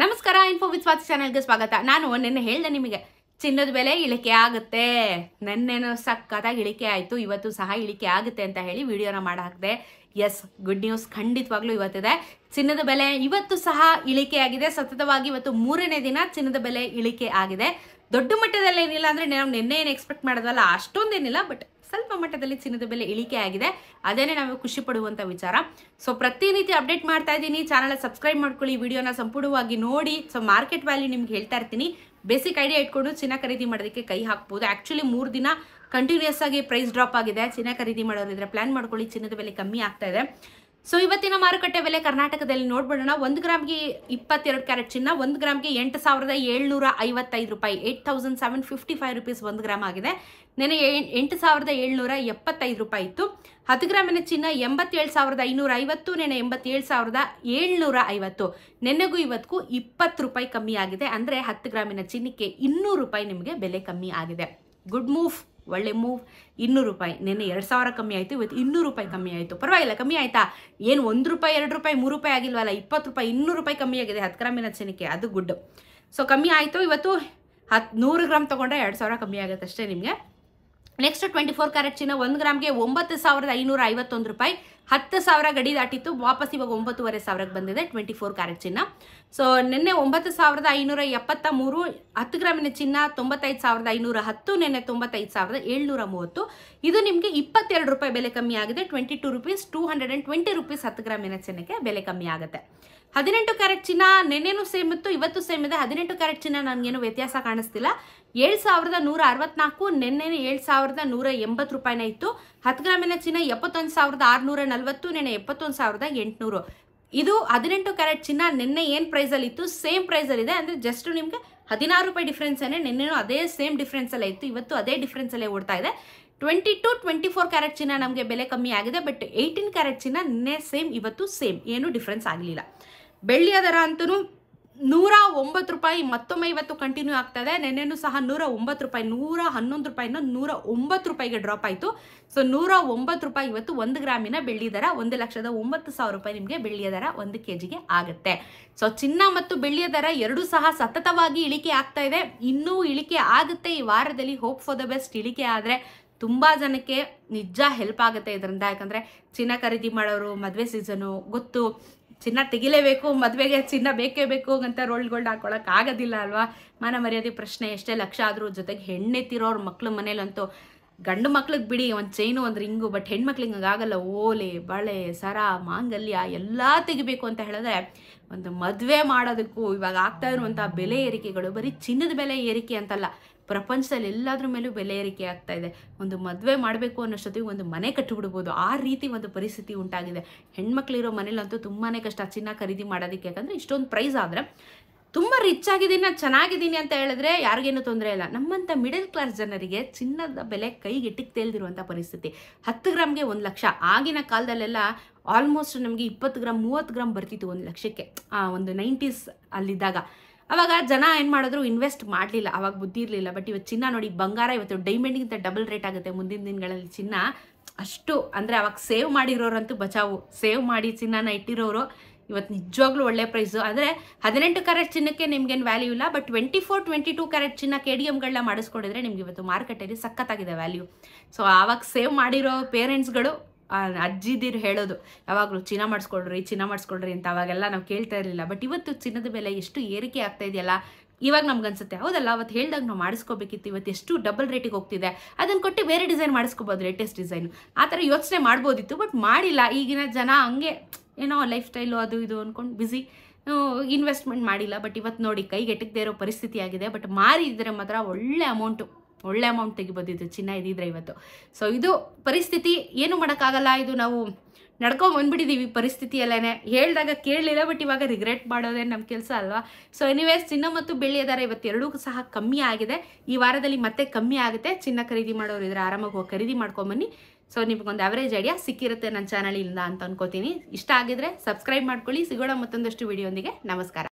ನಮಸ್ಕಾರ info with Swati ಚಾನೆಲ್ಗೆ ಸ್ವಾಗತ. ನಾನು ನಿನ್ನೆ ಹೇಳಿದೆ ನಿಮಗೆ ಚಿನ್ನದ ಬೆಲೆ ಇಳಿಕೆ ಆಗುತ್ತೆ, ನೆನ್ನೆನೂ ಸಕ್ಕತ್ತಾಗಿ ಇಳಿಕೆ ಆಯಿತು, ಇವತ್ತು ಸಹ ಇಳಿಕೆ ಆಗುತ್ತೆ ಅಂತ ಹೇಳಿ ವಿಡಿಯೋನ ಮಾಡಿ ಹಾಕಿದೆ. ಎಸ್, ಗುಡ್ ನ್ಯೂಸ್ ಖಂಡಿತವಾಗ್ಲೂ ಇವತ್ತಿದೆ. ಚಿನ್ನದ ಬೆಲೆ ಇವತ್ತು ಸಹ ಇಳಿಕೆ ಆಗಿದೆ. ಸತತವಾಗಿ ಇವತ್ತು 3ನೇ ದಿನ ಚಿನ್ನದ ಬೆಲೆ ಇಳಿಕೆ ಆಗಿದೆ. ದೊಡ್ಡ ಮಟ್ಟದಲ್ಲಿ ಏನಿಲ್ಲ ಅಂದರೆ ನಾವು ನಿನ್ನೆ ಏನು ಎಕ್ಸ್ಪೆಕ್ಟ್ ಮಾಡೋದಲ್ಲ ಅಷ್ಟೊಂದೇನಿಲ್ಲ, ಬಟ್ ಸ್ವಲ್ಪ ಮಟ್ಟದಲ್ಲಿ ಚಿನ್ನದ ಬೆಲೆ ಇಳಿಕೆ ಆಗಿದೆ. ಅದೇನೇ ನಾವು ಖುಷಿ ಪಡುವಂಥ ವಿಚಾರ. ಸೊ ಪ್ರತಿನಿತ್ಯ ಅಪ್ಡೇಟ್ ಮಾಡ್ತಾ ಇದ್ದೀನಿ. ಚಾನಲ್ ಸಬ್ಸ್ಕ್ರೈಬ್ ಮಾಡ್ಕೊಳ್ಳಿ, ವಿಡಿಯೋನ ಸಂಪೂರ್ಣವಾಗಿ ನೋಡಿ. ಸೊ ಮಾರ್ಕೆಟ್ ವ್ಯಾಲ್ಯೂ ನಿಮ್ಗೆ ಹೇಳ್ತಾ ಇರ್ತೀನಿ. ಬೇಸಿಕ್ ಐಡಿಯಾ ಇಟ್ಕೊಂಡು ಚಿನ್ನ ಖರೀದಿ ಮಾಡೋದಕ್ಕೆ ಕೈ ಹಾಕ್ಬೋದು. ಆ್ಯಕ್ಚುಲಿ 3 ದಿನ ಕಂಟಿನ್ಯೂಸ್ ಆಗಿ ಪ್ರೈಸ್ ಡ್ರಾಪ್ ಆಗಿದೆ. ಚಿನ್ನ ಖರೀದಿ ಮಾಡೋರಿದ್ರೆ ಪ್ಲಾನ್ ಮಾಡ್ಕೊಳ್ಳಿ, ಚಿನ್ನದ ಬೆಲೆ ಕಮ್ಮಿ ಆಗ್ತಾ ಇದೆ. ಸೊ ಇವತ್ತಿನ ಮಾರುಕಟ್ಟೆ ಬೆಲೆ ಕರ್ನಾಟಕದಲ್ಲಿ ನೋಡ್ಬಿಡೋಣ. 1 ಗ್ರಾಮ್ಗೆ 22 ಕ್ಯಾರೆಟ್ ಚಿನ್ನ 1 ಗ್ರಾಮ್ಗೆ 8,755 ರೂಪಾಯಿ, 8,755 ರುಪೀಸ್ 1 ಗ್ರಾಮ್ ಆಗಿದೆ. ನೆನೆ 8,775 ರೂಪಾಯಿ ಇತ್ತು. 10 ಗ್ರಾಮಿನ ಚಿನ್ನ 87,550, ನೆನೆ 87,750. ನೆನ್ನೆಗೂ ಇವತ್ತಿಗೂ 20 ರೂಪಾಯಿ ಕಮ್ಮಿ ಆಗಿದೆ. ಅಂದರೆ 10 ಗ್ರಾಮಿನ ಚಿನ್ನಕ್ಕೆ 200 ರೂಪಾಯಿ ನಿಮಗೆ ಬೆಲೆ ಕಮ್ಮಿ ಆಗಿದೆ. ಗುಡ್ ಮೂವ್, ಒಳ್ಳೆ ಮೂವ್. 200 ರೂಪಾಯಿ. ನೆನ್ನೆ 2,000 ಕಮ್ಮಿ ಆಯಿತು, ಇವತ್ತು 200 ರೂಪಾಯಿ ಕಮ್ಮಿ ಆಯಿತು. ಪರವಾಗಿಲ್ಲ, ಕಮ್ಮಿ ಆಯಿತಾ? ಏನು 1 ರೂಪಾಯಿ 2 ರೂಪಾಯಿ 3 ರೂಪಾಯಿ ಆಗಿಲ್ವಲ್ಲ, 20 ರೂಪಾಯಿ 200 ರೂಪಾಯಿ ಕಮ್ಮಿ ಆಗಿದೆ 10 ಗ್ರಾಮಿನ ಚಿನ್ನಕ್ಕೆ, ಅದು ಗುಡ್. ಸೊ ಕಮ್ಮಿ ಆಯಿತು. ಇವತ್ತು 100 ಗ್ರಾಮ್ ತೊಗೊಂಡ್ರೆ 2,000 ಕಮ್ಮಿ ಆಗುತ್ತೆ ಅಷ್ಟೇ ನಿಮಗೆ. ನೆಕ್ಸ್ಟ್ 24 ಕ್ಯಾರೆಟ್ ಚಿನ್ನ 1 ಗ್ರಾಮ್ಗೆ 9,551 ರೂಪಾಯಿ, 10,000 ಗಡಿ ದಾಟಿತ್ತು. ವಾಪಸ್ ಇವಾಗ 9,500ಕ್ಕೆ ಬಂದಿದೆ 24 ಕ್ಯಾರೆಟ್ ಚಿನ್ನ. ಸೊ ನಿನ್ನೆ 9,573, 10 ಗ್ರಾಮಿನ ಚಿನ್ನ 95,510, ನಿನ್ನೆ 95,730. ಇದು ನಿಮಗೆ 22 ರೂಪಾಯಿ ಬೆಲೆ ಕಮ್ಮಿ ಆಗಿದೆ. 22 ರುಪೀಸ್, 220 ರುಪೀಸ್ 10 ಗ್ರಾಮಿನ ಚಿನ್ನಕ್ಕೆ ಬೆಲೆ ಕಮ್ಮಿ ಆಗುತ್ತೆ. 18 ಕ್ಯಾರೆಟ್ ಚಿನ್ನ ನೆನ್ನೆನೂ ಸೇಮ್ ಇತ್ತು, ಇವತ್ತು ಸೇಮ್ ಇದೆ. 18 ಕ್ಯಾರೆಟ್ ಚಿನ್ನ ನನಗೇನು ವ್ಯತ್ಯಾಸ ಕಾಣಿಸ್ತಿಲ್ಲ. 7,164, ನೆನ್ನೆ 7,180 ರೂಪಾಯಿನ ಇತ್ತು. 10 ಗ್ರಾಮಿನ ಚಿನ್ನ 71,640, ನೆನ್ನೆ 71,800. ಇದು 18 ಕ್ಯಾರೆಟ್ ಚಿನ್ನ ನಿನ್ನೆ ಏನು ಪ್ರೈಸಲ್ಲಿ ಇತ್ತು ಸೇಮ್ ಪ್ರೈಸಲ್ಲಿದೆ. ಅಂದರೆ ಜಸ್ಟ್ ನಿಮಗೆ 16 ರೂಪಾಯಿ ಡಿಫ್ರೆನ್ಸೇ. ನಿನ್ನೆನೂ ಅದೇ ಸೇಮ್ ಡಿಫ್ರೆನ್ಸಲ್ಲೇ ಇತ್ತು, ಇವತ್ತು ಅದೇ ಡಿಫ್ರೆನ್ಸಲ್ಲೇ ಓಡ್ತಾ ಇದೆ. 22-24 ಕ್ಯಾರೆಟ್ ಚಿನ್ನ ನಮಗೆ ಬೆಲೆ ಕಮ್ಮಿ ಆಗಿದೆ. ಬಟ್ 18 ಕ್ಯಾರೆಟ್ ಚಿನ್ನ ನಿನ್ನೆ ಸೇಮ್, ಇವತ್ತು ಸೇಮ್, ಏನೂ ಡಿಫ್ರೆನ್ಸ್ ಆಗಲಿಲ್ಲ. ಬೆಳ್ಳಿಯ ದರ ಅಂತೂ 109 ರೂಪಾಯಿ ಮತ್ತೊಮ್ಮೆ ಇವತ್ತು ಕಂಟಿನ್ಯೂ ಆಗ್ತಾ ಇದೆ. ನೆನ್ನೆನೂ ಸಹ 109 ರೂಪಾಯಿ, 111 ರೂಪಾಯಿನ 109 ರೂಪಾಯಿಗೆ ಡ್ರಾಪ್ ಆಯಿತು. ಸೊ 109 ರೂಪಾಯಿ ಇವತ್ತು 1 ಗ್ರಾಮಿನ ಬೆಳ್ಳಿ ದರ. 1,09,000 ರೂಪಾಯಿ ನಿಮಗೆ ಬೆಳ್ಳಿಯ ದರ 1 kg ಆಗುತ್ತೆ. ಸೊ ಚಿನ್ನ ಮತ್ತು ಬೆಳ್ಳಿಯ ದರ ಎರಡೂ ಸಹ ಸತತವಾಗಿ ಇಳಿಕೆ ಆಗ್ತಾ ಇದೆ. ಇನ್ನೂ ಇಳಿಕೆ ಆಗುತ್ತೆ ಈ ವಾರದಲ್ಲಿ. Hope for the best. ಇಳಿಕೆ ಆದರೆ ತುಂಬ ಜನಕ್ಕೆ ನಿಜ ಹೆಲ್ಪ್ ಆಗುತ್ತೆ ಇದರಿಂದ. ಯಾಕಂದರೆ ಚಿನ್ನ ಖರೀದಿ ಮಾಡೋರು, ಮದುವೆ ಸೀಸನು ಗೊತ್ತು, ಚಿನ್ನ ತೆಗಿಲೇಬೇಕು, ಮದುವೆಗೆ ಚಿನ್ನ ಬೇಕೇ ಬೇಕು ಅಂತ ರೋಲ್ಡ್ ಹಾಕೊಳ್ಳೋಕೆ ಆಗೋದಿಲ್ಲ ಅಲ್ವಾ. ಮಾನ ಮರ್ಯಾದೆ ಪ್ರಶ್ನೆ ಎಷ್ಟೇ ಲಕ್ಷ ಆದರೂ. ಜೊತೆಗೆ ಹೆಣ್ಣೆತ್ತಿರೋರು ಮಕ್ಳು ಮನೇಲಂತೂ, ಗಂಡು ಮಕ್ಳಿಗೆ ಬಿಡಿ ಒಂದು ಚೈನು ಒಂದು ರಿಂಗು, ಬಟ್ ಹೆಣ್ಮಕ್ಳಿಗೆ ಹಂಗಾಗಲ್ಲ. ಓಲೆ, ಬಳೆ, ಸರ, ಮಾಂಗಲ್ಯ ಎಲ್ಲ ತೆಗಿಬೇಕು ಅಂತ ಹೇಳಿದ್ರೆ ಒಂದು ಮದುವೆ ಮಾಡೋದಕ್ಕೂ ಇವಾಗ ಆಗ್ತಾ ಇರುವಂಥ ಬೆಲೆ ಏರಿಕೆಗಳು ಬರೀ ಚಿನ್ನದ ಬೆಲೆ ಏರಿಕೆ ಅಂತಲ್ಲ, ಪ್ರಪಂಚದಲ್ಲಿ ಎಲ್ಲಾದ್ರ ಮೇಲೂ ಬೆಲೆ ಏರಿಕೆ ಆಗ್ತಾ ಇದೆ. ಒಂದು ಮದುವೆ ಮಾಡಬೇಕು ಅನ್ನೋಷ್ಟೊತ್ತಿಗೆ ಒಂದು ಮನೆ ಕಟ್ಟಿಬಿಡ್ಬೋದು, ಆ ರೀತಿ ಒಂದು ಪರಿಸ್ಥಿತಿ ಉಂಟಾಗಿದೆ. ಹೆಣ್ಮಕ್ಳಿರೋ ಮನೇಲಂತೂ ತುಂಬಾ ಕಷ್ಟ ಚಿನ್ನ ಖರೀದಿ ಮಾಡೋದಕ್ಕೆ. ಯಾಕಂದರೆ ಇಷ್ಟೊಂದು ಪ್ರೈಸ್ ಆದರೆ ತುಂಬ ರಿಚ್ ಆಗಿದ್ದೀನಿ, ನಾನು ಚೆನ್ನಾಗಿದ್ದೀನಿ ಅಂತ ಹೇಳಿದ್ರೆ ಯಾರಿಗೇನು ತೊಂದರೆ ಇಲ್ಲ. ನಮ್ಮಂಥ ಮಿಡಲ್ ಕ್ಲಾಸ್ ಜನರಿಗೆ ಚಿನ್ನದ ಬೆಲೆ ಕೈಗೆಟ್ಟಿಗೆ ತೇಲ್ದಿರುವಂಥ ಪರಿಸ್ಥಿತಿ. 10 ಗ್ರಾಮ್ಗೆ 1 ಲಕ್ಷ. ಆಗಿನ ಕಾಲದಲ್ಲೆಲ್ಲ ಆಲ್ಮೋಸ್ಟ್ ನಮಗೆ 20 ಗ್ರಾಮ್ 30 ಗ್ರಾಮ್ ಬರ್ತಿತ್ತು 1 ಲಕ್ಷಕ್ಕೆ. ಒಂದು 90s ಅಲ್ಲಿದ್ದಾಗ ಅವಾಗ ಜನ ಏನು ಮಾಡಿದ್ರು, ಇನ್ವೆಸ್ಟ್ ಮಾಡಲಿಲ್ಲ, ಅವಾಗ ಬುದ್ಧಿ ಇರಲಿಲ್ಲ. ಬಟ್ ಇವತ್ತು ಚಿನ್ನ ನೋಡಿ, ಬಂಗಾರ ಇವತ್ತು ಡೈಮಂಡ್ಗಿಂತ ಡಬಲ್ ರೇಟ್ ಆಗುತ್ತೆ ಮುಂದಿನ ದಿನಗಳಲ್ಲಿ. ಚಿನ್ನ ಅಷ್ಟು ಅಂದರೆ ಅವಾಗ ಸೇವ್ ಮಾಡಿರೋರಂತೂ ಬಚಾವು. ಸೇವ್ ಮಾಡಿ ಚಿನ್ನನ ಇಟ್ಟಿರೋರು ಇವತ್ತು ನಿಜವಾಗ್ಲೂ ಒಳ್ಳೆ ಪ್ರೈಸು. ಅಂದರೆ 18 ಕ್ಯಾರೆಟ್ ಚಿನ್ನಕ್ಕೆ ನಿಮ್ಗೇನು ವ್ಯಾಲ್ಯೂ ಇಲ್ಲ. ಬಟ್ 24-22 ಕ್ಯಾರೆಟ್ ಚಿನ್ನ KDMಗಳನ್ನ ಮಾಡಿಸ್ಕೊಂಡಿದ್ರೆ ನಿಮ್ಗೆ ಇವತ್ತು ಮಾರ್ಕೆಟಲ್ಲಿ ಸಖತ್ತಾಗಿದೆ ವ್ಯಾಲ್ಯೂ. ಸೊ ಆವಾಗ ಸೇವ್ ಮಾಡಿರೋ ಪೇರೆಂಟ್ಸ್ಗಳು, ಅಜ್ಜಿದಿರು ಹೇಳೋದು ಯಾವಾಗಲೂ ಚಿನ್ನ ಮಾಡಿಸ್ಕೊಳ್ರಿ ಅಂತ. ಅವಾಗೆಲ್ಲ ನಾವು ಕೇಳ್ತಾ ಇರಲಿಲ್ಲ. ಬಟ್ ಇವತ್ತು ಚಿನ್ನದ ಬೆಲೆ ಎಷ್ಟು ಏರಿಕೆ ಆಗ್ತಾ ಇದೆಯಲ್ಲ, ಇವಾಗ ನಮ್ಗನ್ಸುತ್ತೆ ಹೌದಲ್ಲ, ಅವತ್ತು ಹೇಳ್ದಾಗ ನಾವು ಮಾಡಿಸ್ಕೋಬೇಕಿತ್ತು. ಇವತ್ತು ಎಷ್ಟು ಡಬಲ್ ರೇಟಿಗೆ ಹೋಗ್ತಿದೆ, ಅದನ್ನು ಕೊಟ್ಟು ಬೇರೆ ಡಿಸೈನ್ ಮಾಡಿಸ್ಕೋಬೋದು, ಲೇಟೆಸ್ಟ್ ಡಿಸೈನು. ಆ ಥರ ಯೋಚನೆ ಮಾಡ್ಬೋದಿತ್ತು, ಬಟ್ ಮಾಡಿಲ್ಲ. ಈಗಿನ ಜನ ಹಂಗೆ ಏನೋ ಲೈಫ್ ಸ್ಟೈಲು ಅದು ಇದು ಅಂದ್ಕೊಂಡು ಬ್ಯುಸಿ, ಇನ್ವೆಸ್ಟ್ಮೆಂಟ್ ಮಾಡಿಲ್ಲ. ಬಟ್ ಇವತ್ತು ನೋಡಿ ಕೈಗೆಟಕದೇ ಇರೋ ಪರಿಸ್ಥಿತಿ ಆಗಿದೆ. ಬಟ್ ಮಾರಿದ್ರೆ ಮಾತ್ರ ಒಳ್ಳೆ ಅಮೌಂಟ್ ತೆಗಿಬೋದಿತ್ತು ಚಿನ್ನ ಇದ್ದಿದ್ರೆ ಇವತ್ತು. ಸೊ ಇದು ಪರಿಸ್ಥಿತಿ, ಏನು ಮಾಡೋಕ್ಕಾಗಲ್ಲ. ಇದು ನಾವು ನಡ್ಕೊಂಬಂದ್ಬಿಟ್ಟಿದ್ದೀವಿ ಪರಿಸ್ಥಿತಿಯಲ್ಲೇ. ಹೇಳಿದಾಗ ಕೇಳಲಿಲ್ಲ, ಬಟ್ ಇವಾಗ ರಿಗ್ರೆಟ್ ಮಾಡೋದೇ ನಮ್ಮ ಕೆಲಸ ಅಲ್ವಾ. ಸೊ ಎನಿವೇಸ್, ಚಿನ್ನ ಮತ್ತು ಬೆಳ್ಳಿಯ ದರ ಇವತ್ತೆರಡೂ ಸಹ ಕಮ್ಮಿ ಆಗಿದೆ. ಈ ವಾರದಲ್ಲಿ ಮತ್ತೆ ಕಮ್ಮಿ ಆಗುತ್ತೆ. ಚಿನ್ನ ಖರೀದಿ ಮಾಡೋರು ಇದ್ರೆ ಆರಾಮಾಗಿ ಹೋಗಿ ಖರೀದಿ ಮಾಡ್ಕೊಂಬನ್ನಿ. ಸೊ ನಿಮಗೊಂದು ಅವರೇಜ್ ಐಡಿಯಾ ಸಿಕ್ಕಿರುತ್ತೆ ನನ್ನ ಚಾನಲಿಂದ ಅಂತ ಅನ್ಕೋತೀನಿ. ಇಷ್ಟ ಆಗಿದ್ರೆ ಸಬ್ಸ್ಕ್ರೈಬ್ ಮಾಡ್ಕೊಳ್ಳಿ. ಸಿಗೋಣ ಮತ್ತೊಂದಷ್ಟು ವಿಡಿಯೋಂದಿಗೆ. ನಮಸ್ಕಾರ.